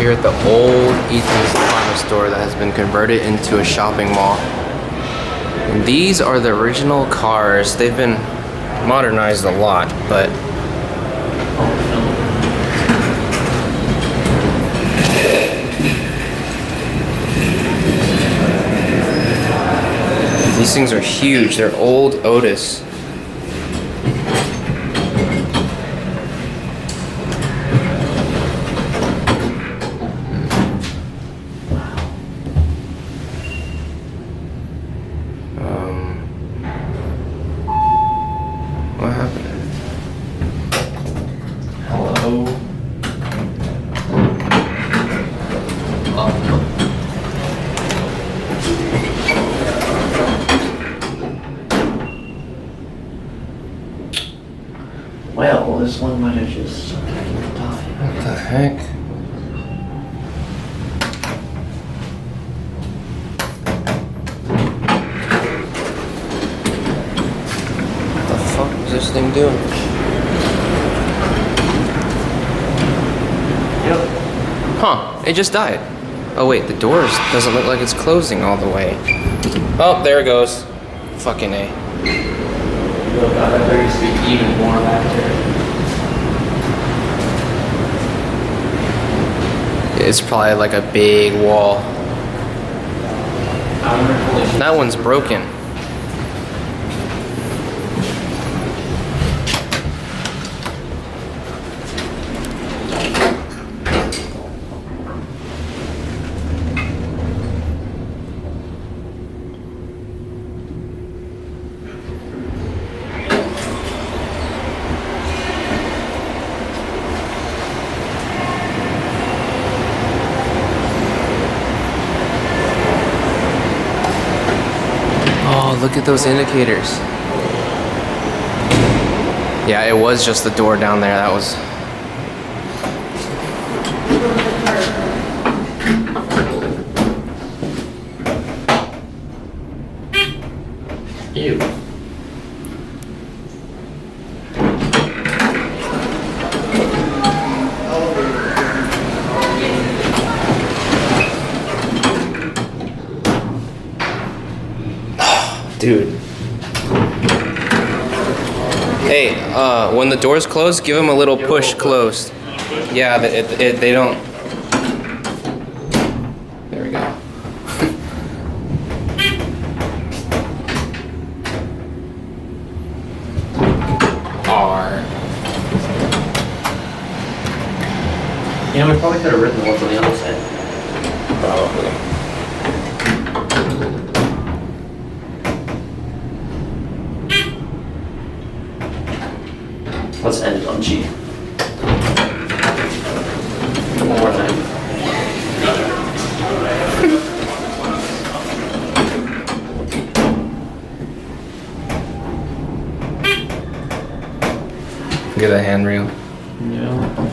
here at the old Eaton's department store that has been converted into a shopping mall. And these are the original cars. They've been modernized a lot, but these things are huge. They're old OTIS. What happened? Hello. Well, this one might have just died. What the heck? What the fuck was this thing doing? Yep. Huh, it just died. Oh wait, the doors doesn't look like it's closing all the way. Oh, there it goes. Fucking A. Oh god, I thought you used to be even more back there. It's probably like a big wall. That one's broken. Oh, look at those indicators. Yeah, it was just the door down there. That was... Ew. Dude. Hey, when the doors close, give them a little push closed. Yeah, they don't... There we go. R. You know, we probably could have written the ones on the other side. Probably. Let's end it on G. One more time. Get a handrail. Yeah.